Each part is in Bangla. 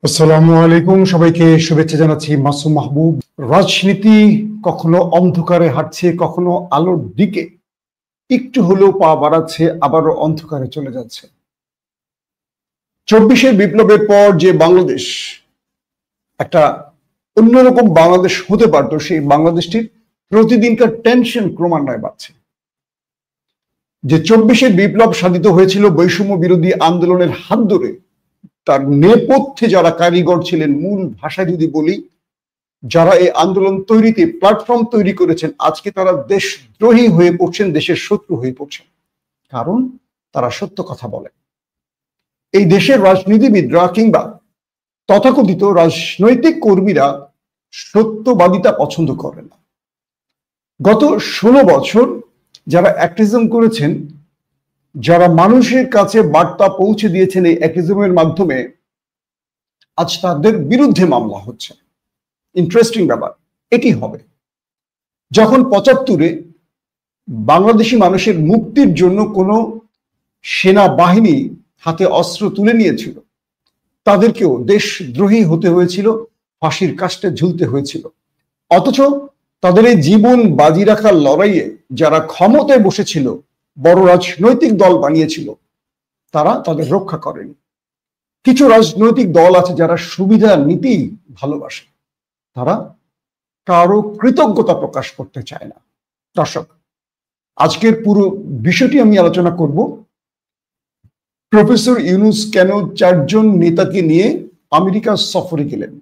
আসসালামু আলাইকুম, সবাইকে শুভেচ্ছা জানাচ্ছি। মাসুম মাহবুব। রাজনীতি কখনো অন্ধকারে হাঁটছে, কখনো আলোর দিকে একটু হলেও পা বাড়াচ্ছে, আবারও অন্ধকারে চলে যাচ্ছে। 24-এর বিপ্লবের পর যে বাংলাদেশ একটা অন্যরকম বাংলাদেশ হতে পারত, সেই বাংলাদেশটির প্রতিদিনকার টেনশন ক্রমান্বয়ে বাড়ছে। যে 24-এর বিপ্লব সাধিত হয়েছিল বৈষম্য বিরোধী আন্দোলনের হাত ধরে, তার নেপথ্যে যারা কারিগর ছিলেন, মূল ভাষায় যদি বলি, যারা এই আন্দোলন তৈরিতে প্ল্যাটফর্ম তৈরি করেছেন, আজকে তারা দেশদ্রোহী হয়ে পড়ছেন, দেশের শত্রু হয়ে পড়ছেন, কারণ তারা সত্য কথা বলে। এই দেশের রাজনীতিবিদরা কিংবা তথাকথিত রাজনৈতিক কর্মীরা সত্যবাদিতা পছন্দ করে না। গত 16 বছর যারা অ্যাক্টিভিজম করেছেন, যারা মানুষের কাছে বার্তা পৌঁছে দিয়েছেন এই অ্যাক্টিভিজমের মাধ্যমে, আজ তাদের বিরুদ্ধে মামলা হচ্ছে। ইন্টারেস্টিং ব্যাপার এটি হবে যখন 75-এ বাংলাদেশি মানুষের মুক্তির জন্য কোনো সেনাবাহিনী হাতে অস্ত্র তুলে নিয়েছিল, তাদেরকেও দেশদ্রোহী হতে হয়েছিল, ফাঁসির কাস্টে ঝুলতে হয়েছিল। অথচ তাদের এই জীবন বাজি রাখার লড়াইয়ে যারা ক্ষমতায় বসেছিল, বড় রাজনৈতিক দল বানিয়েছিল, তারা তাদের রক্ষা করেনি। কিছু রাজনৈতিক দল আছে যারা সুবিধা নীতি ভালোবাসে, তারা কারো কৃতজ্ঞতা প্রকাশ করতে চায় না। দর্শক, আজকের পুরো বিষয়টি আমি আলোচনা করব। প্রফেসর ইউনূস কেন 4 জন নেতাকে নিয়ে আমেরিকা সফরে গেলেন,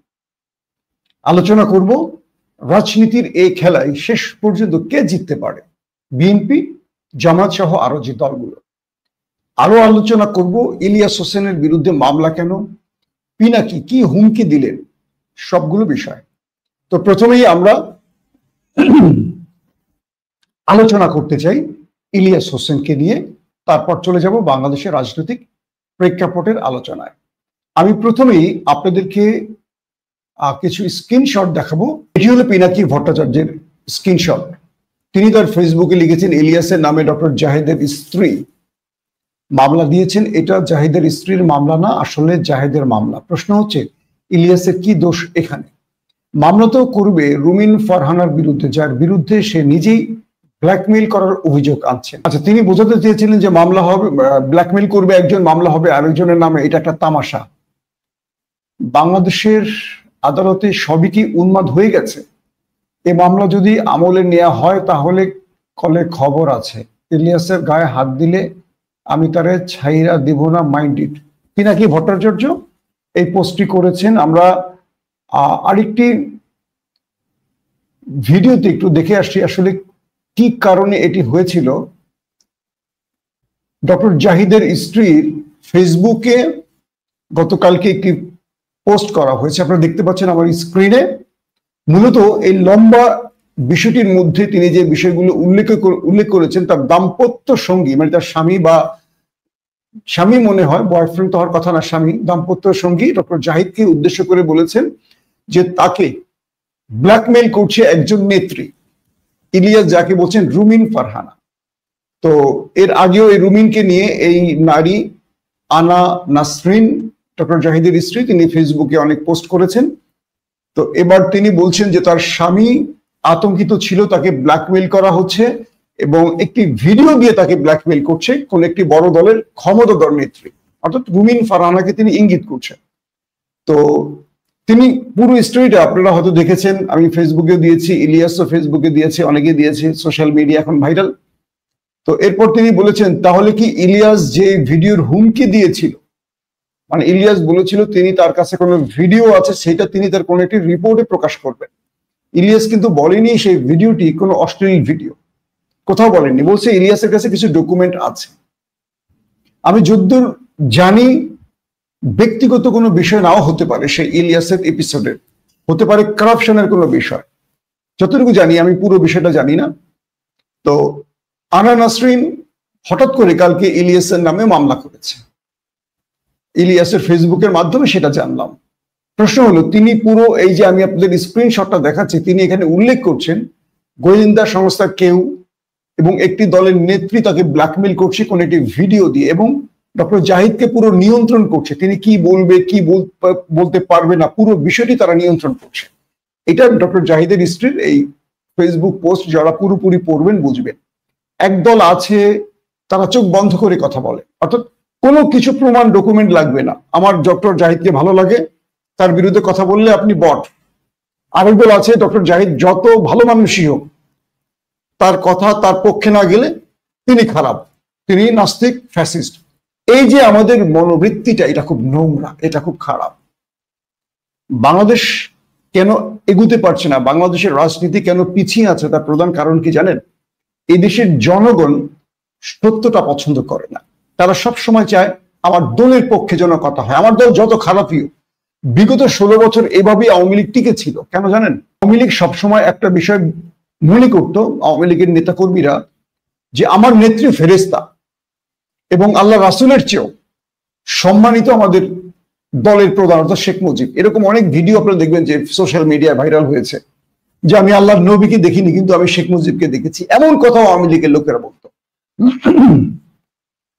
আলোচনা করব রাজনীতির এই খেলায় শেষ পর্যন্ত কে জিততে পারে, বিএনপি, জামাত সহ আরো যে দলগুলো। আরো আলোচনা করব ইলিয়াস হোসেনের বিরুদ্ধে মামলা কেন, পিনাকি কি হুমকি দিলেন, সবগুলো বিষয়। তো প্রথমেই আমরা আলোচনা করতে চাই ইলিয়াস হোসেনকে নিয়ে, তারপর চলে যাব বাংলাদেশের রাজনৈতিক প্রেক্ষাপটের আলোচনায়। আমি প্রথমেই আপনাদেরকে কিছু স্ক্রিনশট দেখাবো। এটি হলো পিনাকি ভট্টাচার্যের স্ক্রিনশট। তিনি তার ফেসবুকে লিখেছেন, ইলিয়াসের নামে ডক্টর জাহিদের স্ত্রী মামলা দিয়েছেন। এটা জাহিদের স্ত্রীর মামলা না, আসলে জাহিদের মামলা। প্রশ্ন হচ্ছে ইলিয়াসের কি দোষ এখানে? মামলা তো করবে রুমিন ফারহানার বিরুদ্ধে, যার বিরুদ্ধে সে নিজেই ব্ল্যাকমেইল করার অভিযোগ আনছেন। আচ্ছা, তিনি বোঝাতে চেয়েছিলেন যে মামলা হবে, ব্ল্যাকমেইল করবে একজন, মামলা হবে আরেকজনের নামে। এটা একটা তামাশা। বাংলাদেশের আদালতে সবই কি উন্মাদ হয়ে গেছে? এ মামলা যদি আমলে নেওয়া হয় তাহলে কলে খবর আছে, ইলিয়াসের গায়ে হাত দিলে আমি তারে ছাইরা দিব না, মাইন্ড ইট। পিনাকি ভট্টাচার্য এই পোস্টটি করেছেন। আমরা আরেকটি ভিডিওতে একটু দেখে আসছি আসলে কি কারণে এটি হয়েছিল। ডক্টর জাহিদের স্ত্রীর ফেসবুকে গতকালকে একটি পোস্ট করা হয়েছে, আপনারা দেখতে পাচ্ছেন আমার স্ক্রিনে। মূলত এই লম্বা বিষয়টির মধ্যে তিনি যে বিষয়গুলো উল্লেখ করেছেন, তার দাম্পত্য সঙ্গী, মানে তার স্বামী বা স্বামী মনে হয়, বয়ফ্রেন্ড তো হওয়ার কথা না, স্বামী, দাম্পত্য সঙ্গী ডক্টর জাহিদকে উদ্দেশ্য করে বলেছেন যে তাকে ব্ল্যাকমেইল করছে একজন নেত্রী, ইলিয়াস, যাকে বলছেন রুমিন ফারহানা। তো এর আগেও এই রুমিনকে নিয়ে এই নারী আনা নাসরিন, ডক্টর জাহিদের স্ত্রী, তিনি ফেসবুকে অনেক পোস্ট করেছেন। তো এবার তিনি বলছেন যে তার স্বামী আতঙ্কিত ছিল, তাকে ব্ল্যাকমেইল করা হচ্ছে এবং একটি ভিডিও দিয়ে তাকে ব্ল্যাকমেইল করছে কোন একটি বড় দলের ক্ষমতাধর নেত্রী, অর্থাৎ রুমিন ফারহানাকে তিনি ইঙ্গিত করছেন। তো তিনি পুরো স্টোরিটা আপনারা হয়তো দেখেছেন, আমি ফেসবুকে দিয়েছি, ইলিয়াসও ফেসবুকে দিয়েছে, অনেকে দিয়েছে, সোশ্যাল মিডিয়া এখন ভাইরাল। তো এরপর তিনি বলেছেন, তাহলে কি ইলিয়াস যে ভিডিওর হুমকি দিয়েছিল, মানে ইলিয়াস বলেছিল তিনি তার কাছে কোনো ভিডিও আছে, সেটা তিনি তার কোনো একটি রিপোর্টে প্রকাশ করবেন। ইলিয়াস কিন্তু বলেনি সেই ভিডিওটি কোনো অশ্লীল ভিডিও, কোথাও বলেননি। বলছে ইলিয়াসের কাছে কিছু ডকুমেন্ট আছে। আমি যদ্দূর জানি ব্যক্তিগত কোনো বিষয় নাও হতে পারে সেই ইলিয়াসের এপিসোডের, হতে পারে কারাপশনের কোনো বিষয়, যতটুকু জানি, আমি পুরো বিষয়টা জানি না। তো আনা নাসরিন হঠাৎ করে কালকে ইলিয়াসের নামে মামলা করেছে, ইলিয়াসের ফেসবুকের মাধ্যমে সেটা জানলাম। প্রশ্ন হলো, তিনি পুরো এই যে আমি আপনাদের স্ক্রিনশটটা দেখাচ্ছি, তিনি এখানে উল্লেখ করছেন গোয়েন্দা সংস্থার কেউ এবং একটি দলের নেত্রী তাকে ব্ল্যাকমেইল করছে কোন একটি ভিডিও দিয়ে, এবং ডক্টর জাহিদকে পুরো নিয়ন্ত্রণ করছে, তিনি কি বলবে কি বলতে পারবে না, পুরো বিষয়টি তারা নিয়ন্ত্রণ করছে। এটা ডক্টর জাহিদের স্ত্রীর এই ফেসবুক পোস্ট যারা পুরোপুরি পড়বেন বুঝবেন। একদল আছে তারা চোখ বন্ধ করে কথা বলে, অর্থাৎ কোনো কিছু প্রমাণ ডকুমেন্ট লাগবে না, আমার ডক্টর জাহিদকে ভালো লাগে, তার বিরুদ্ধে কথা বললে আপনি বট। আরেক দল আছে ডক্টর জাহিদ যত ভালো মানুষই হোক, তার কথা তার পক্ষে না গেলে তিনি খারাপ, তিনি নাস্তিক, ফ্যাসিস্ট। এই যে আমাদের মনোবৃত্তিটা, এটা খুব নোংরা, এটা খুব খারাপ। বাংলাদেশ কেন এগুতে পারছে না, বাংলাদেশের রাজনীতি কেন পিছিয়ে আছে, তার প্রধান কারণ কি জানেন? এই দেশের জনগণ সত্যটা পছন্দ করে না। তারা সব সময় চায় আমার দলের পক্ষে যেন কথা হয়, আমার দল যত খারাপই হোক। বিগত 16 বছর এভাবেই আওয়ামী লীগ টিকে ছিল। কেন জানেন? আওয়ামী লীগ সবসময় একটা বিষয় মনে করতো, আওয়ামী লীগের নেতাকর্মীরা, যে আমার নেত্রী ফেরেশতা এবং আল্লাহ রাসূলের চেয়েও সম্মানিত আমাদের দলের প্রধান অর্থাৎ শেখ মুজিব। এরকম অনেক ভিডিও আপনারা দেখবেন যে সোশ্যাল মিডিয়ায় ভাইরাল হয়েছে, যে আমি আল্লাহর নবীকে দেখিনি কিন্তু আমি শেখ মুজিবকে দেখেছি, এমন কথাও আওয়ামী লীগের লোকেরা বলতো।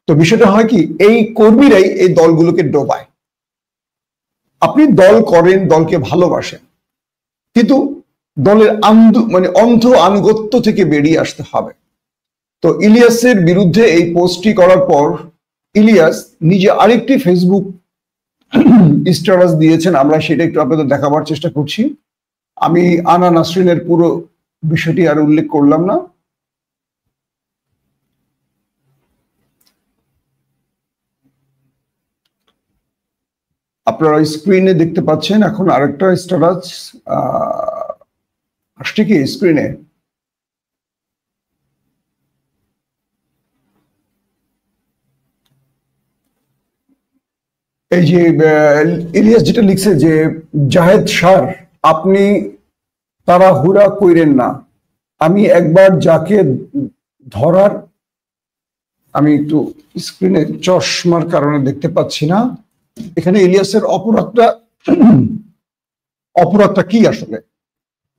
তো বিষয়টা হয় কি, এই কর্মীরাই এই দলগুলোকে ডোবায়। আপনি দল করেন, দলকে ভালোবাসেন, কিন্তু দলের অন্ধ আনুগত্য থেকে বেরিয়ে আসতে হবে। তো ইলিয়াসের বিরুদ্ধে এই পোস্টটি করার পর ইলিয়াস নিজে আরেকটি ফেসবুক স্ট্যাটাস দিয়েছেন, আমরা সেটা একটু আপনাদের দেখাবার চেষ্টা করছি। আমি আনা নাসরিনের পুরো বিষয়টি আর উল্লেখ করলাম না। আপনারা স্ক্রিনে দেখতে পাচ্ছেন এখন আরেকটা স্ট্যাটাস আসছে কি স্ক্রিনে? এই যে ইলিয়াস যেটা লিখছে যে, জাহেদ স্যার আপনি তাড়াহুড়া কইরেন না, আমি একবার যাকে ধরার, আমি একটু স্ক্রিনে চশমার কারণে দেখতে পাচ্ছি না। এখানে ইলিয়াসের অপরাধটা কি আসলে?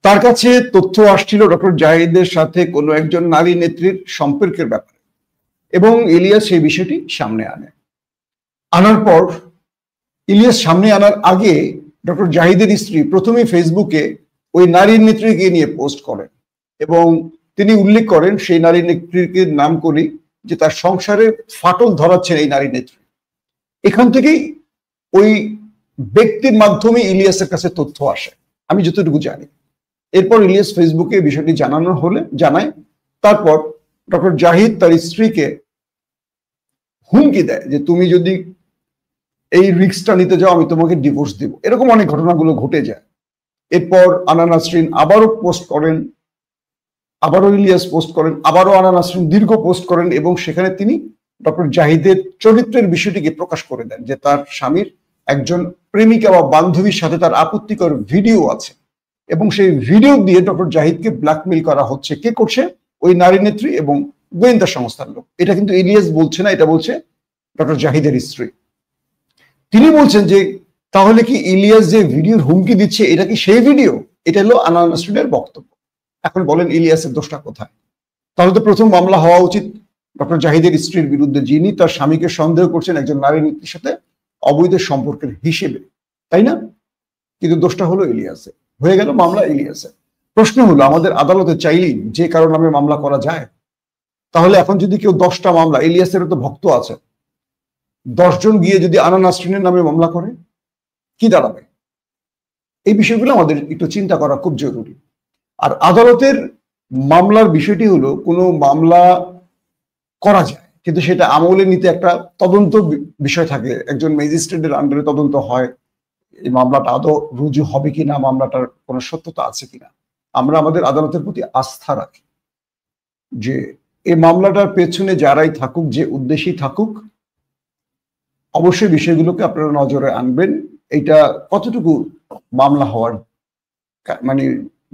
তার কাছে তথ্য আসছিল ডক্টর জাহিদের সাথে কোনো একজন নারী নেত্রীর সম্পর্কের ব্যাপারে, এবং ইলিয়াস সেই বিষয়টি সামনে আনার পর, ইলিয়াস সামনে আনার আগে ডক্টর জাহিদের স্ত্রী প্রথমেই ফেসবুকে ওই নারী নেত্রীকে নিয়ে পোস্ট করেন এবং তিনি উল্লেখ করেন সেই নারী নেত্রীকে নাম করি যে তার সংসারে ফাটল ধরাচ্ছেন এই নারী নেত্রী। এখান থেকেই ওই ব্যক্তির মাধ্যমে ইলিয়াসের কাছে তথ্য আসে, আমি যতটুকু জানি। এরপর ইলিয়াস ফেসবুকে বিষয়টি জানায়। তারপর ডক্টর জাহিদ তার স্ত্রীকে হুমকি দেয় যে তুমি যদি এই রিস্কটা নিতে যাও আমি তোমাকে ডিভোর্স দিব। এরকম অনেক ঘটনাগুলো ঘটে যায়। এরপর আনা নাসরিন আবারও পোস্ট করেন, আবারও ইলিয়াস পোস্ট করেন, আবারও আনা নাসরিন দীর্ঘ পোস্ট করেন, এবং সেখানে তিনি ডক্টর জাহিদের চরিত্রের বিষয়টিকে প্রকাশ করে দেন যে তার স্বামীর একজন প্রেমিকা বা বান্ধবীর সাথে তার আপত্তিকর ভিডিও আছে, এবং সেই ভিডিও দিয়ে ডক্টর জাহিদকে ব্ল্যাকমেইল করা হচ্ছে। কে করছে? ওই নারী নেত্রী এবং গোয়েন্দা সংস্থার লোক। এটা কিন্তু ইলিয়াস বলছে না, এটা বলছে ডক্টর জাহিদের স্ত্রী। তিনি বলছেন যে তাহলে কি ইলিয়াস যে ভিডিওর হুমকি দিচ্ছে এটা কি সেই ভিডিও? এটা হলো আনা নাসরিনের বক্তব্য। এখন বলেন ইলিয়াসের দোষটা কোথায়? তাহলে তো প্রথম মামলা হওয়া উচিত ডক্টর জাহিদের স্ত্রীর বিরুদ্ধে, যিনি তার স্বামীকে সন্দেহ করছেন একজন নারী নেত্রীর সাথে অবৈধ সম্পর্কের হিসেবে, তাই না? কিন্তু দোষটা হলো ইলিয়াসের, হয়ে গেল মামলা ইলিয়াসের। প্রশ্ন হলো আমাদের আদালতে চাইলেই যে কারো নামে মামলা করা যায়? তাহলে এখন যদি কেউ 10টা মামলা, ইলিয়াসেরও তো ভক্ত আছে, 10 জন গিয়ে যদি আনা নাসরিনের নামে মামলা করে কি দাঁড়াবে? এই বিষয়গুলো আমাদের একটু চিন্তা করা খুব জরুরি। আর আদালতের মামলার বিষয়টি হলো, কোনো মামলা করা যায় কিন্তু সেটা আমলে নিতে একটা তদন্ত বিষয় থাকে, একজন ম্যাজিস্ট্রেটের আন্ডারে তদন্ত হয়, এই মামলাটা আদৌ রুজু হবে কিনা, মামলাটার কোনো সত্যতা আছে কিনা। আমরা আমাদের আদালতের প্রতি আস্থা রাখি যে এই মামলাটার পেছনে যারাই থাকুক, যে উদ্দেশ্যেই থাকুক, অবশ্যই বিষয়গুলোকে আপনারা নজরে আনবেন। এটা কতটুকু মামলা হওয়ার মানে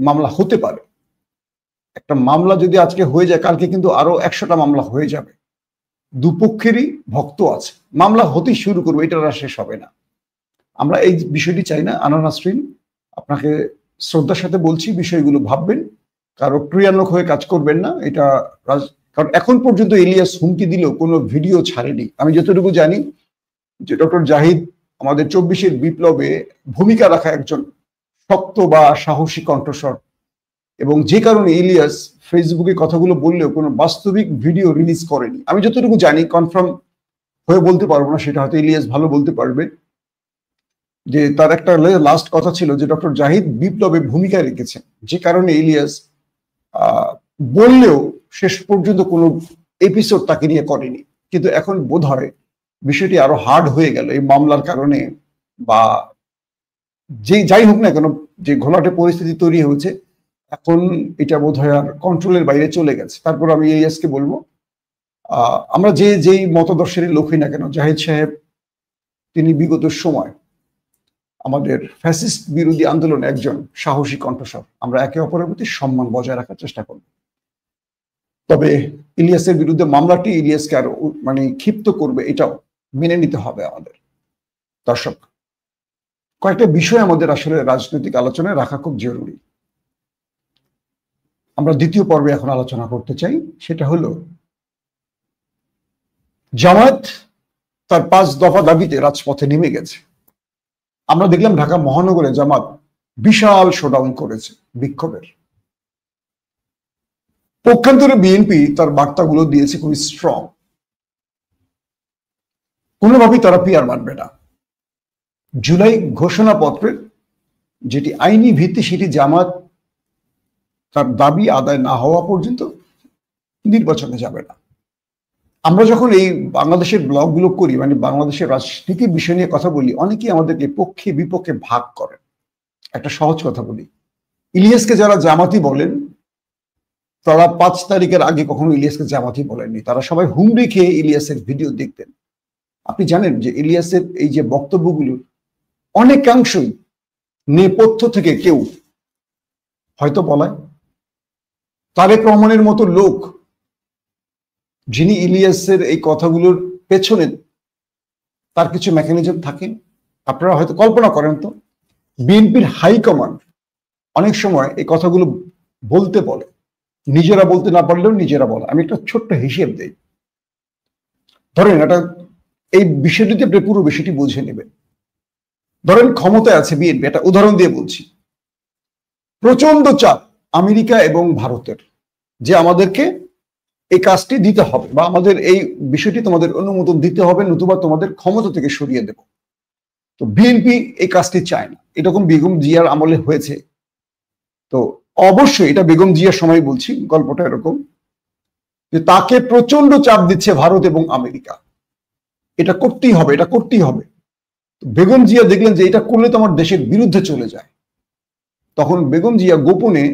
মামলা হতে পারে। একটা মামলা যদি আজকে হয়ে যায়, কালকে কিন্তু আরো 100টা মামলা হয়ে যাবে। দুপক্ষেরই ভক্ত আছে, মামলা হতেই শুরু করবে, এটা আর শেষ হবে না। আমরা এই বিষয়টি চাই না। আনা নাসরিন, আপনাকে শ্রদ্ধার সাথে বলছি, বিষয়গুলো ভাববেন, কারো ক্রিয়ানক হয়ে কাজ করবেন না। এটা কারণ এখন পর্যন্ত ইলিয়াস হুমকি দিলেও কোনো ভিডিও ছাড়েনি। আমি যতটুকু জানি যে ডক্টর জাহিদ আমাদের 24-এর বিপ্লবে ভূমিকা রাখা একজন শক্ত বা সাহসী কণ্ঠস্বর, এবং যে কারণে ইলিয়াস ফেসবুকে কথাগুলো বললেও কোনো বাস্তবিক ভিডিও রিলিজ করেনি। আমি যতটুকু জানি, কনফার্ম হয়ে বলতে পারবো না, সেটা হয়তো ইলিয়াস ভালো বলতে পারবে, যে তার একটা লাস্ট কথা ছিল যে ডক্টর জাহিদ বিপ্লবে ভূমিকা রেখেছেন, যে কারণে ইলিয়াস বললেও শেষ পর্যন্ত কোনো এপিসোড তাকে নিয়ে করেনি। কিন্তু এখন বোধ হয় বিষয়টি আরো হার্ড হয়ে গেল এই মামলার কারণে, বা যে যাই হোক না কেন, যে ঘোলাটে পরিস্থিতি তৈরি হয়েছে, এখন এটা বোধ হয় আর কন্ট্রোলের বাইরে চলে গেছে। তারপর আমি ইলিয়াসকে বলবো, আমরা যেই মতদর্শেরই লোকই না কেন, জাহিদ সাহেব তিনি বিগত সময় আমাদের ফ্যাসিস্ট বিরোধী আন্দোলনে একজন সাহসী কণ্ঠস্বর। আমরা একে অপরের প্রতি সম্মান বজায় রাখার চেষ্টা করব। তবে ইলিয়াসের বিরুদ্ধে মামলাটি ইলিয়াসকে আরো ক্ষিপ্ত করবে, এটাও মেনে নিতে হবে আমাদের। দর্শক, কয়েকটা বিষয় আমাদের আসলে রাজনৈতিক আলোচনায় রাখা খুব জরুরি। আমরা দ্বিতীয় পর্বে এখন আলোচনা করতে চাই, সেটা হলো জামায়াত তার 5 দফা দাবিতে রাজপথে নেমে গেছে। আমরা দেখলাম ঢাকা মহানগরে জামাত বিশাল শোডাউন করেছে বিক্ষোভের। পক্ষান্তরে বিএনপি তার বার্তাগুলো দিয়েছে খুবই স্ট্রং, কোনোভাবেই তারা পিয়ার মানবে না। জুলাই ঘোষণাপত্রের যেটি আইনি ভিত্তি, সেটি জামাত তার দাবি আদায় না হওয়া পর্যন্ত নির্বাচনে যাবে না। আমরা যখন এই বাংলাদেশের ব্লগগুলো করি, বাংলাদেশের রাজনীতির বিষয় নিয়ে কথা বলি, অনেকেই আমাদেরকে পক্ষে বিপক্ষে ভাগ করেন। একটা সহজ কথা বলি, ইলিয়াসকে যারা জামাতি বলেন, তারা 5 তারিখের আগে কখনো ইলিয়াসকে জামাতি বলেননি। তারা সবাই হুমড়ি খেয়ে ইলিয়াসের ভিডিও দেখতেন। আপনি জানেন যে ইলিয়াসের এই যে বক্তব্যগুলো অনেকাংশই নেপথ্য থেকে কেউ হয়তো বলায়। তারেক রহমানের মতো লোক, যিনি ইলিয়াসের এই কথাগুলোর পেছনে তার কিছু মেকানিজম থাকে, আপনারা হয়তো কল্পনা করেন তো, বিএনপির হাইকমান্ড অনেক সময় এই কথাগুলো বলতে বলে, নিজেরা বলতে না পারলেও নিজেরা বলে। আমি একটা ছোট্ট হিসেব দেই। ধরেন এই বিষয়টিতে আপনি পুরো বিষয়টি বুঝে নেবেন। ধরেন ক্ষমতায় আছে বিএনপি, একটা উদাহরণ দিয়ে বলছি। প্রচন্ড চাপ আমেরিকা এবং ভারতের, যে আমাদেরকে এই কাজটি দিতে হবে, বা আমাদের এই বিষয়টি তোমাদের অনুমোদন দিতে হবে, নতুবা তোমাদের ক্ষমতা থেকে সরিয়ে দেব। তো বিএনপি এই কাজটি চায় না। এরকম বেগম জিয়ার আমলে হয়েছে। তো অবশ্যই এটা বেগম জিয়ার সময় বলছি, গল্পটা এরকম যে তাকে প্রচন্ড চাপ দিচ্ছে ভারত এবং আমেরিকা, এটা করতেই হবে, এটা করতেই হবে। বেগম জিয়া দেখলেন যে এটা করলে তো আমার দেশের বিরুদ্ধে চলে যায়। তখন বেগম জিয়া গোপনে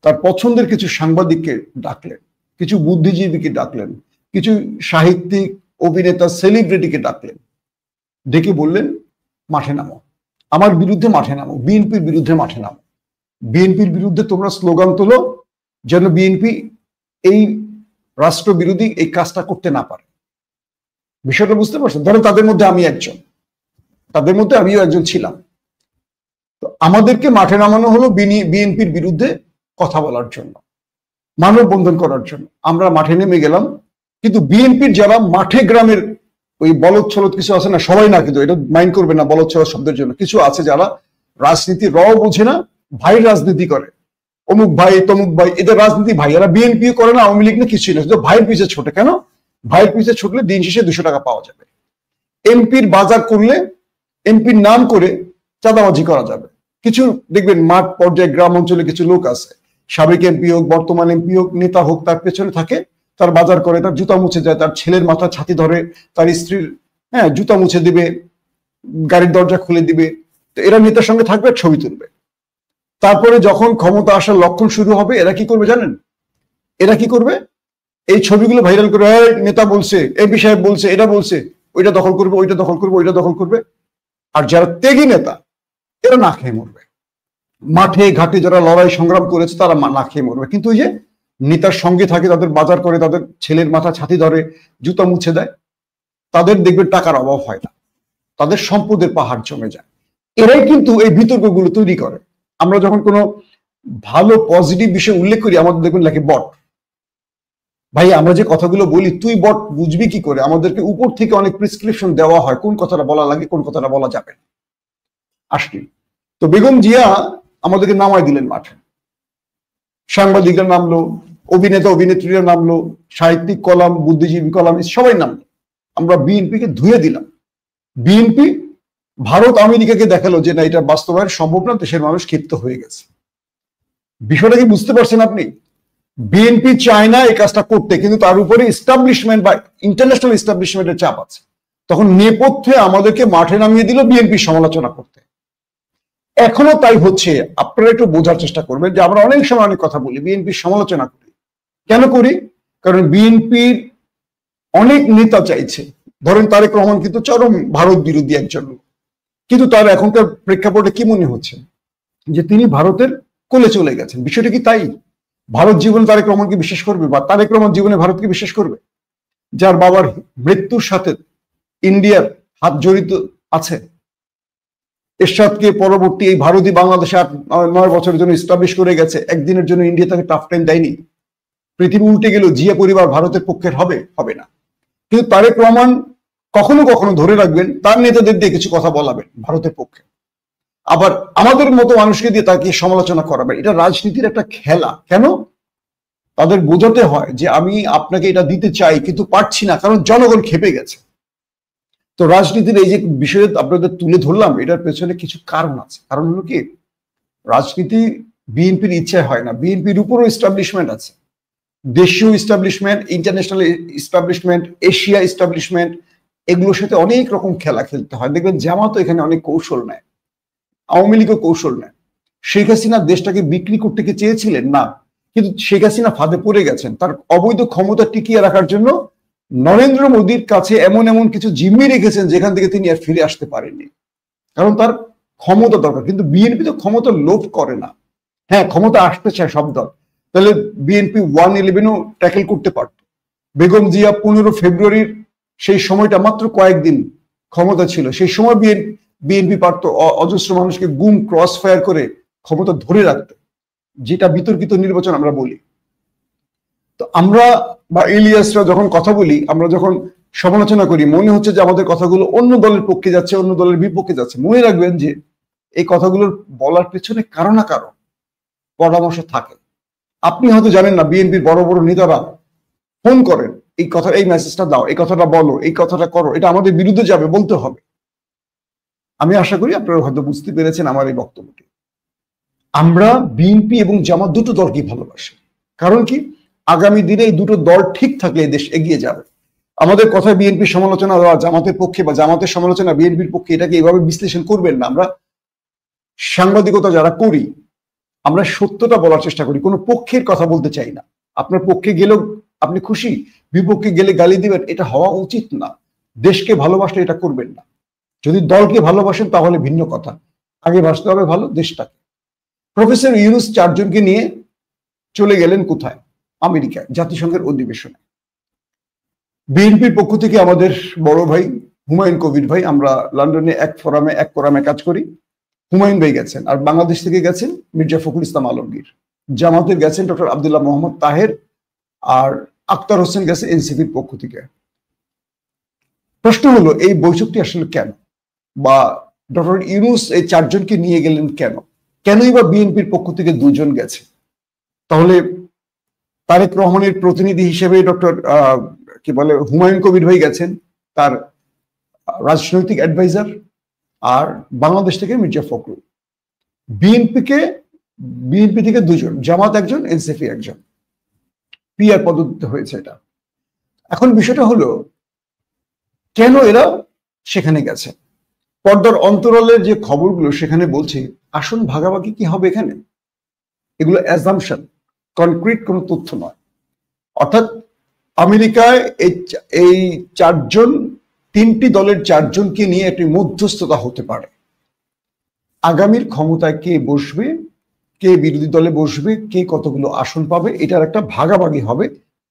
তার পছন্দের কিছু সাংবাদিককে ডাকলেন, কিছু বুদ্ধিজীবীকে ডাকলেন, কিছু সাহিত্যিক, অভিনেতা, সেলিব্রিটিকে ডাকলেন, ডেকে বললেন মাঠে নামো, আমার বিরুদ্ধে মাঠে নামো, বিএনপির বিরুদ্ধে মাঠে নামো। বিএনপির বিরুদ্ধে তোমরা স্লোগান তোলো, যেন বিএনপি এই রাষ্ট্রবিরোধী এই কাজটা করতে না পারে। বিষয়টা বুঝতে পারছেন? ধরেন তাদের মধ্যে আমি একজন, তাদের মধ্যে আমিও একজন ছিলাম। তো আমাদেরকে মাঠে নামানো হলো বিএনপির বিরুদ্ধে কথা বলার জন্য, মানববন্ধন করার জন্য। আমরা মাঠে নেমে গেলাম, কিন্তু বিএনপির যারা মাঠে গ্রামের ওই বলদ ছলদ কিছু আছে না, সবাই না, কিন্তু এটা মাইন্ড করবে না বলদ ছলদ শব্দের জন্য, কিছু আছে যারা রাজনীতি বোঝে না, ভাই রাজনীতি করে, অমুক ভাই তমুক ভাই, এদের রাজনীতি ভাই। এরা বিএনপি করে না, আওয়ামী লীগ না, কিছুই না, শুধু ভাইয়ের পিছিয়ে ছোটে। কেন? ভাইয়ের পিছিয়ে ছুটলে দিন শেষে 200 টাকা পাওয়া যাবে। এমপির বাজার করলে এমপির নাম করে চাঁদাবাজি করা যাবে। কিছু দেখবেন মাঠ পর্যায়ে গ্রাম অঞ্চলে কিছু লোক আছে, সাবেক এমপি হোক, বর্তমান এমপি হোক, নেতা হোক, তার পেছনে থাকে, তার বাজার করে, তার জুতা মুছে যায়, তার ছেলের মাথা ছাতি ধরে, তার স্ত্রীর জুতা মুছে দিবে, গাড়ির দরজা খুলে দিবে। তো এরা নেতার সঙ্গে থাকবে, ছবি তুলবে। তারপরে যখন ক্ষমতা আসার লক্ষণ শুরু হবে, এরা কি করবে জানেন? এরা কি করবে? এই ছবিগুলো ভাইরাল করে, নেতা বলছে, এমপি সাহেব বলছে, এটা বলছে, ওইটা দখল করবে, ওইটা দখল করবে, ওইটা দখল করবে। আর যারা ত্যাগী নেতা, এরা না খেয়ে মরবে। মাঠে ঘাটে যারা লড়াই সংগ্রাম করেছে, তারা না খেয়ে মরবে। কিন্তু ওই যে নেতার সঙ্গে থাকে, তাদের বাজার করে, তাদের ছেলের মাথা ছাতি ধরে, জুতা মুছে দেয়, তাদের দেখবে টাকার অভাব হয় না, তাদের সম্পদের পাহাড় জমে যায়। এরাই কিন্তু এই বিতর্কগুলো তৈরি করে। আমরা যখন কোনো ভালো পজিটিভ বিষয় উল্লেখ করি, আমাদের দেখবেন লেখে বট, ভাই আমরা যে কথাগুলো বলি তুই বট বুঝবি কি করে? আমাদেরকে উপর থেকে অনেক প্রেসক্রিপশন দেওয়া হয় কোন কথাটা বলা লাগে, কোন কথাটা বলা যাবে না। আসলে তো বেগম জিয়া আমাদেরকে নামাই দিলেন মাঠে, সাংবাদিকরা নামলো, অভিনেতা অভিনেত্রীরা নামলো, সাহিত্যিক কলাম, বুদ্ধিজীবী কলাম, সবাই নামলো। আমরা বিএনপিকে ধুয়ে দিলাম। বিএনপি ভারত আমেরিকাকে দেখালো যে না, এটা বাস্তবায়ন সম্ভব না, দেশের মানুষ ক্ষিপ্ত হয়ে গেছে। বিষয়টা কি বুঝতে পারছেন আপনি? বিএনপি চায় না এই কাজটা করতে, কিন্তু তার উপরে এস্টাবলিশমেন্ট বা ইন্টারন্যাশনাল এস্টাবলিশমেন্টের চাপ আছে। তখন নেপথ্যে আমাদেরকে মাঠে নামিয়ে দিল বিএনপি সমালোচনা করতে। এখনো তাই হচ্ছে। আপনারা একটু বোঝার চেষ্টা করবেন যে আমরা অনেক সময় অনেক কথা বলি, বিএনপির সমালোচনা করি। কেন করি? কারণ বিএনপির অনেক নেতা চাইছে, ধরেন তারেক রহমান কিন্তু চরম ভারত বিরোধী একজন লোক, কিন্তু তার এখনকার প্রেক্ষাপটে কি মনে হচ্ছে যে তিনি ভারতের কোলে চলে গেছেন। বিষয়টা কি তাই? ভারত জীবনে তারেক রহমানকে বিশ্বাস করবে, বা তারেক রহমান জীবনে ভারতকে বিশ্বাস করবে? যার বাবার মৃত্যুর সাথে ইন্ডিয়ার হাত জড়িত আছে। এরশাদকে পরবর্তী এই ভারতই বাংলাদেশে 8-9 বছরের জন্য এস্টাবলিশ করে গেছে, একদিনের জন্য ইন্ডিয়া তাকে টাফ টাইম দেয়নি। পৃথিবী উল্টে গেল, জিয়া পরিবার ভারতের পক্ষের হবে? হবে না। কিন্তু তারেক রহমান কখনো কখনো ধরে রাখবেন তার নেতাদের দিয়ে কিছু কথা বলাবেন ভারতের পক্ষে, আবার আমাদের মতো মানুষকে দিয়ে তাকে সমালোচনা করাবেন। এটা রাজনীতির একটা খেলা। কেন? তাদের বোঝাতে হয় যে আমি আপনাকে এটা দিতে চাই কিন্তু পারছি না, কারণ জনগণ খেপে গেছে। তো রাজনীতির এই যে বিষয়ে আপনাদের তুলে ধরলাম, এটার পেছনে কিছু কারণ আছে। কারণ হলো কি, রাজনীতি বিএনপির ইচ্ছায় হয় না, বিএনপির উপরও এস্টাবলিশমেন্ট আছে, দেশীয় establishment, international establishment, Asia establishment, এগুলোর সাথে অনেক রকম খেলা খেলতে হয়। দেখবেন জামাতও এখানে অনেক কৌশল নেয়, আওয়ামী লীগও কৌশল নেয়। শেখ হাসিনা দেশটাকে বিক্রি করতে কি চেয়েছিলেন? না, কিন্তু শেখ হাসিনা ফাঁদে পড়ে গেছেন। তার অবৈধ ক্ষমতা টিকিয়ে রাখার জন্য নরেন্দ্র মোদীর কাছে এমন এমন কিছু জিম্মি রেখেছেন যেখান থেকে তিনি আর ফিরে আসতে পারেননি, কারণ তার ক্ষমতা দরকার। কিন্তু বিএনপি তো ক্ষমতা লোভ করে না। হ্যাঁ, ক্ষমতা আসতে চায় সব দল, তাহলে বিএনপি 111ও ট্যাকেল করতে পারত। বেগম জিয়া 15 ফেব্রুয়ারির সেই সময়টা মাত্র কয়েকদিন ক্ষমতা ছিল, সেই সময় বিএনপি পারত অজস্র মানুষকে গুম ক্রস ফায়ার করে ক্ষমতা ধরে রাখতে, যেটা বিতর্কিত নির্বাচন আমরা বলি। তো আমরা বা ইলিয়াসরা যখন কথা বলি, আমরা যখন সমালোচনা করি, মনে হচ্ছে যে আমাদের কথাগুলো অন্য দলের পক্ষে যাচ্ছে, অন্য দলের বিপক্ষে যাচ্ছে। মনে রাখবেন যে এই কথাগুলোর বলার পেছনে কারো না কারো পরামর্শ থাকে। আপনি হয়তো জানেন না, বিএনপির বড় বড় নেতারা ফোন করেন, এই কথা, এই মেসেজটা দাও, এই কথাটা বলো, এই কথাটা করো, এটা আমাদের বিরুদ্ধে যাবে, বলতে হবে। আমি আশা করি আপনারা হয়তো বুঝতে পেরেছেন আমার এই বক্তব্যটি। আমরা বিএনপি এবং জামাত দুটো দলকে ভালোবাসি। কারণ কি, আগামী দিনে এই দুটো দল ঠিক থাকলে দেশ এগিয়ে যাবে। আমাদের কথায় বিএনপির সমালোচনা দেওয়া জামাতের পক্ষে বা জামাতের সমালোচনা বিএনপির পক্ষে, এটাকে এইভাবে বিশ্লেষণ করবেন না। আমরা সাংবাদিকতা যারা করি, আমরা সত্যটা বলার চেষ্টা করি, কোনো পক্ষের কথা বলতে চাই না। আপনার পক্ষে গেলেও আপনি খুশি, বিপক্ষে গেলে গালি দিবেন, এটা হওয়া উচিত না। দেশকে ভালোবাসলে এটা করবেন না। যদি দলকে ভালোবাসেন তাহলে ভিন্ন কথা, আগে বাসতে হবে ভালো দেশটাকে। প্রফেসর ইউনুস 4 জনকে নিয়ে চলে গেলেন কোথায়? আমেরিকায়, জাতিসংঘের অধিবেশনে। বিএনপির পক্ষ থেকে আমাদের বড় ভাই হুমায়ুন কবির ভাই, আমরা লন্ডনে এক ফোরামে কাজ করি, হুমায়ুন ভাই গেছেন। আর বাংলাদেশ থেকে গেছেন মির্জা ফখরুল ইসলাম আলমগীর। জামাতের গেছেন ডক্টর আব্দুল্লাহ মোহাম্মদ তাহের, আর আক্তার হোসেন গেছে এনসিপির পক্ষ থেকে। প্রশ্ন হলো, এই বৈঠকটি আসলে কেন, বা ডক্টর ইউনুস এই 4 জনকে নিয়ে গেলেন কেন? কেনই বা বিএনপির পক্ষ থেকে 2 জন গেছে? তাহলে তারেক রহমানের প্রতিনিধি হিসেবে ডক্টর কি বলে হুমায়ুন কবির ভাই গেছেন, তার রাজনৈতিক অ্যাডভাইজার, আর বাংলাদেশ থেকে মির্জা ফখরুল। বিএনপি থেকে 2 জন, জামাত 1 জন, এনসিপি 1 জন, পিআর পদ্ধতিতে হয়েছে এটা। এখন বিষয়টা হলো, কেন এরা সেখানে গেছে? পর্দার অন্তরালের যে খবরগুলো সেখানে বলছে আসন ভাগাভাগি কি হবে এখানে, এগুলো অ্যাজাম্পশন, কনক্রিট কোনো তথ্য নয়। অর্থাৎ আমেরিকায় এই 4 জন, 3টি দলের 4 জনকে নিয়ে একটি মধ্যস্থতা হতে পারে। আগামীর ক্ষমতায় কে বসবে, কে বিরোধী দলে বসবে, কে কতগুলো আসন পাবে, এটার একটা ভাগাভাগি হবে,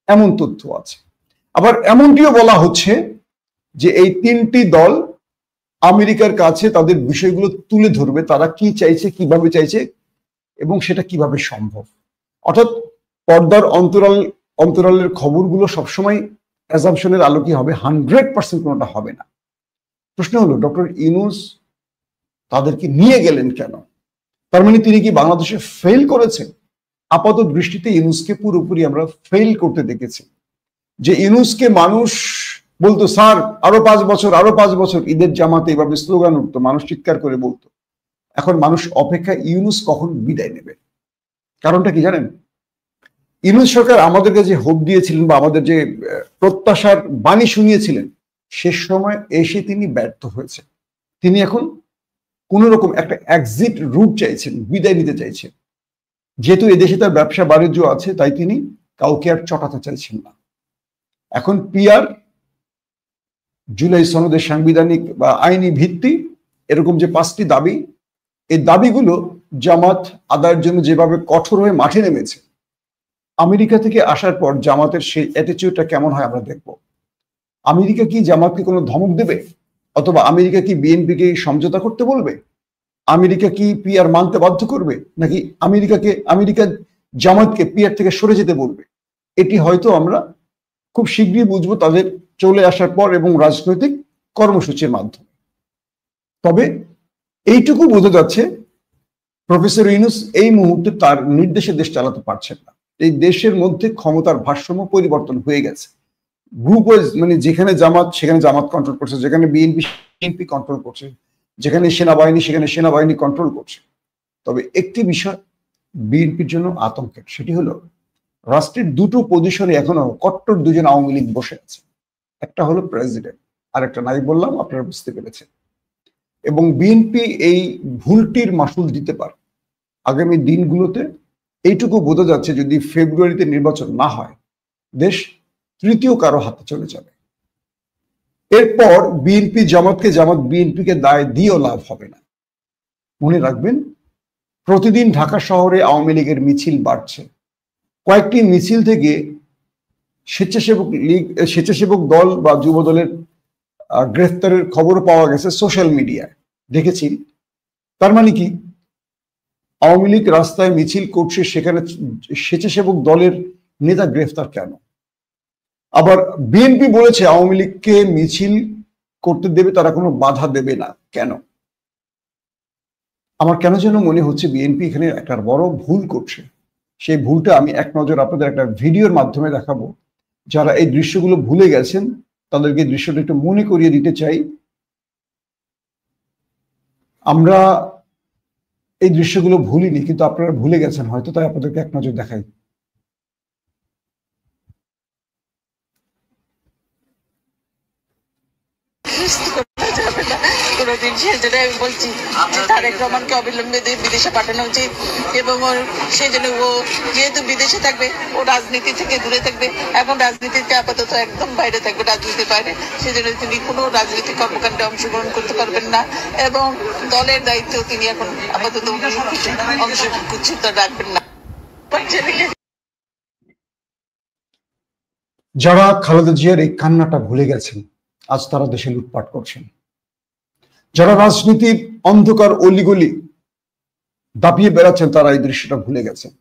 এমন তথ্য আছে। আবার এমনটিও বলা হচ্ছে যে এই 3টি দল আমেরিকার কাছে তাদের বিষয়গুলো তুলে ধরবে, তারা কি চাইছে, কিভাবে চাইছে, এবং সেটা কিভাবে সম্ভব। অর্থাৎ পর্দার অন্তরাল অন্তরালের খবরগুলো সবসময় অ্যাজাম্পশনের আলোকে হবে, 100% কোনোটা হবে না। প্রশ্ন হলো ডক্টর ইউনূস তাদেরকে নিয়ে গেলেন কেন? তার মানে তিনি কি বাংলাদেশে ফেল করেছেন? আপাত দৃষ্টিতে ইউনূসকে পুরোপুরি আমরা ফেল করতে দেখেছি। যে ইউনূসকে মানুষ বলতো স্যার আরো 5 বছর, আরো 5 বছর, ঈদের জামাতে এভাবে স্লোগান উঠতো, মানুষ চিৎকার করে বলতো। এখন মানুষ অপেক্ষা ইউনূস কখন বিদায় নেবে। কারণটা কি জানেন? ইউনূস সরকার আমাদেরকে যে হোপ দিয়েছিলেন বা আমাদের যে প্রত্যাশার বাণী শুনিয়েছিলেন, শেষ সময় এসে তিনি ব্যর্থ হয়েছে। তিনি এখন কোন রকম একটা এক্সিট রুট চাইছেন, বিদায় নিতে চাইছেন। যেহেতু এদেশে তার ব্যবসা বাণিজ্য আছে, তাই তিনি কাউকে আর চটাতে চাইছেন না। এখন পিআর, জুলাই সনদের সাংবিধানিক বা আইনি ভিত্তি, এরকম যে 5টি দাবি, এই দাবিগুলো জামাত আদায়ের জন্য যেভাবে কঠোর হয়ে মাঠে নেমেছে, আমেরিকা থেকে আসার পর জামাতের সেই অ্যাটিটিউডটা কেমন হয় আমরা দেখব। আমেরিকা কি জামাতকে কোনো ধমক দেবে? অথবা আমেরিকা কি বিএনপিকে সমঝোতা করতে বলবে? আমেরিকা কি পিআর মানতে বাধ্য করবে? নাকি আমেরিকা জামাতকে পিআর থেকে সরে যেতে বলবে? এটি হয়তো আমরা খুব শীঘ্রই বুঝবো তাদের চলে আসার পর এবং রাজনৈতিক কর্মসূচির মাধ্যমে। তবে এইটুকু বোঝা যাচ্ছে প্রফেসর ইউনূস এই মুহূর্তে তার নির্দেশে দেশ চালাতে পারছেন না। এই দেশের মধ্যে ক্ষমতার ভারসাম্য পরিবর্তন হয়ে গেছে। গ্রুপ ওয়াইজ, মানে যেখানে জামাত সেখানে জামাত কন্ট্রোল করছে, যেখানে বিএনপি কন্ট্রোল করছে, যেখানে সেনাবাহিনী সেখানে সেনাবাহিনী কন্ট্রোল করছে। তবে একটি বিষয় বিএনপির জন্য আতঙ্কের, সেটি হলো রাষ্ট্রের দুটো পজিশনে এখনো কট্টর দুজন আওয়ামী লীগ বসে আছে। একটা হলো প্রেসিডেন্ট, আর একটা নাই বললাম, আপনারা বুঝতে পেরেছেন। এবং বিএনপি এই ভুলটির মাসুল দিতে পারে আগামী দিনগুলোতে। এইটুকু বোঝা যাচ্ছে যদি ফেব্রুয়ারিতে নির্বাচন না হয়, দেশ তৃতীয় কারো হাতে চলে যাবে। এরপর বিএনপি জামাতকে, জামাত বিএনপিকে দায় দিয়েও লাভ হবে না। মনে রাখবেন, প্রতিদিন ঢাকা শহরে আওয়ামী লীগের মিছিল বাড়ছে। কয়েকটি মিছিল থেকে স্বেচ্ছাসেবক দল বা যুব দলের গ্রেফতারের খবর পাওয়া গেছে সোশ্যাল মিডিয়ায়, দেখেছি। তার মানে কি, আওয়ামী লীগ রাস্তায় মিছিল করছে, সেখানে স্বেচ্ছাসেবক দলের নেতা গ্রেফতার কেন? আবার বিএনপি বলেছে আওয়ামী লীগকে মিছিল করতে দেবে, তারা কোনো বাধা দেবে না, কেন? আমার কেন যেন মনে হচ্ছে বিএনপি এখানে একটা বড় ভুল করছে। সেই ভুলটা আমি এক নজর আপনাদের একটা ভিডিওর মাধ্যমে দেখাবো। যারা এই দৃশ্যগুলো ভুলে গেছেন তাদেরকে দৃশ্যটা একটু মনে করিয়ে দিতে চাই। আমরা এই দৃশ্যগুলো ভুলিনি, কিন্তু আপনারা ভুলে গেছেন হয়তো, তাই আপনাদেরকে এক নজর দেখাই। কোনোদিন সেজন্য আমি বলছি যে তারেক রহমানকে অবিলম্বে বিদেশে পাঠানো উচিত, এবং ওর সেই জন্য ও যেহেতু বিদেশে থাকবে, ও রাজনীতি থেকে দূরে থাকবে, এখন রাজনীতিতে আপাতত একদম বাইরে থাকবে, রাজনীতির বাইরে। সেই জন্য তিনি কোনো রাজনৈতিক কর্মকাণ্ডে অংশগ্রহণ করতে পারবেন না, এবং দলের দায়িত্ব তিনি এখন আপাতত অংশগ্রহণ রাখবেন না। যারা খালেদা জিয়ার এই কান্নাটা ভুলে গেছেন, আজ তারা দেশে লুটপাট করছেন। যারা রাজনীতির অন্ধকার অলিগলি দাপিয়ে বেড়াচ্ছেন, তারা এই দৃশ্যটা ভুলে গেছেন।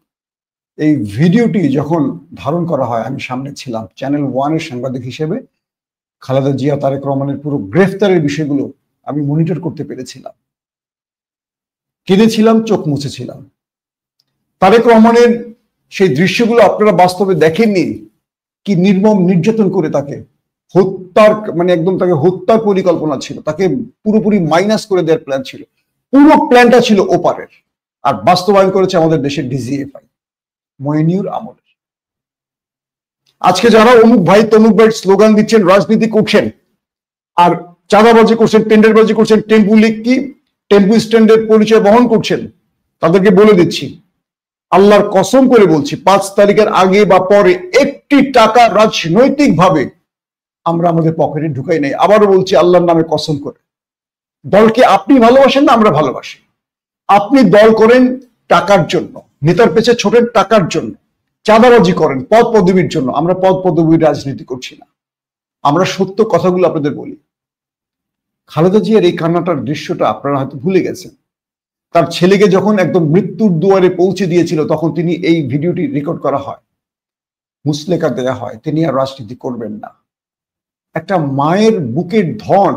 এই ভিডিওটি যখন ধারণ করা হয়, আমি সামনে ছিলাম, চ্যানেল 1-এর সাংবাদিক হিসেবে খালেদা জিয়া তারেক রহমানের পুরো গ্রেফতারের বিষয়গুলো আমি মনিটর করতে পেরেছিলাম। কেঁদেছিলাম, চোখ মুছেছিলাম। তারেক রহমানের সেই দৃশ্যগুলো আপনারা বাস্তবে দেখেননি, কি নির্মম নির্যাতন করে তাকে হত্যার, মানে একদম তাকে হত্যার পরিকল্পনা ছিল, তাকে পুরোপুরি মাইনাস করে দেওয়ার প্ল্যান ছিল। পুরো প্ল্যানটা ছিল ওপারের, আর বাস্তবায়ন করেছে আমাদের দেশের ডিজিএফআই মইনুর আমলের। আজকে যারা অমুক ভাই তমুক ভাই স্লোগান দিচ্ছেন, রাজনীতি করছেন, আর চাঁদাবাজি করছেন, টেন্ডারবাজি করছেন, টেম্পু লিগ কি টেম্পু স্ট্যান্ডের পরিচয় বহন করছেন, তাদেরকে বলে দিচ্ছি, আল্লাহর কসম করে বলছি, 5 তারিখের আগে বা পরে একটি টাকা রাজনৈতিক ভাবে আমরা আমাদের পকেটে ঢুকাই নাই। আবারও বলছি, আল্লাহর নামে কসম করে, দলকে আপনি ভালোবাসেন না, আমরা ভালোবাসি। আপনি দল করেন টাকার জন্য, নেতার পেছে ছোটেন টাকার জন্য, চাঁদাবাজি করেন পদ পদবীর জন্য। আমরা পদ পদবীর রাজনীতি করছি না, আমরা সত্য কথাগুলো আপনাদের বলি। খালেদা জিয়ার এই কান্নাটার দৃশ্যটা আপনারা হয়তো ভুলে গেছেন। তার ছেলেকে যখন একদম মৃত্যুর দুয়ারে পৌঁছে দিয়েছিল, তখন তিনি এই ভিডিওটি রেকর্ড করা হয়। মুচলেকা দেয়া হয়, তিনি আর রাজনীতি করবেন না। একটা মায়ের বুকের ধন,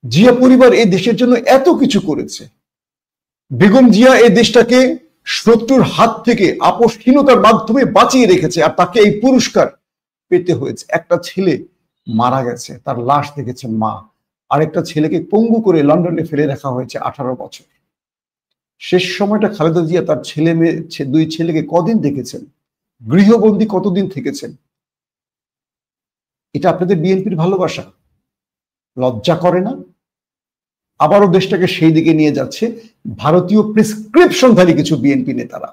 জিয়া পরিবার এই দেশের জন্য এত কিছু করেছে। বেগম জিয়া এই দেশটাকে শত্রুর হাত থেকে আপোষহীনতার মাধ্যমে বাঁচিয়ে রেখেছে, আর তাকে এই পুরস্কার পেতে হয়েছে। একটা ছেলে মারা গেছে, তার লাশ দেখেছে মা, আরেকটা ছেলেকে পঙ্গু করে লন্ডনে ফেলে রাখা হয়েছে 18 বছর। শেষ সময়টা খালেদা জিয়া তার ছেলে মেয়ে, দুই ছেলেকে কদিন দেখেছেন, গৃহবন্দী কতদিন থেকেছেন। এটা আপনাদের বিএনপির ভালোবাসা? লজ্জা করে না? আবারও দেশটাকে সেই দিকে নিয়ে যাচ্ছে ভারতীয় প্রেসক্রিপশনধারী কিছু বিএনপি নেতারা।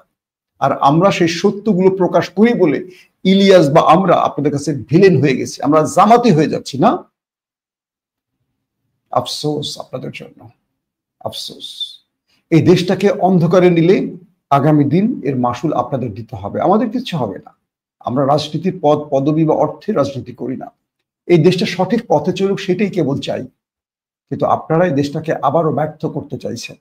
আর আমরা সেই সত্যগুলো প্রকাশ করি বলে ইলিয়াস বা আমরা আপনাদের কাছে ভিলেন হয়ে গেছি, আমরা জামাতি হয়ে যাচ্ছি না? আফসোস আপনাদের জন্য, আফসোস। এই দেশটাকে অন্ধকারে নিলে আগামী দিন এর মাসুল আপনাদের দিতে হবে, আমাদের কিছু হবে না। আমরা রাজনীতির পদ পদবি বা অর্থে রাজনীতি করি না। এই দেশটা সঠিক পথে চলুক সেটাই কেবল চাই, কিন্তু আপনারা এই দেশটাকে আবারও ব্যর্থ করতে চাইছেন।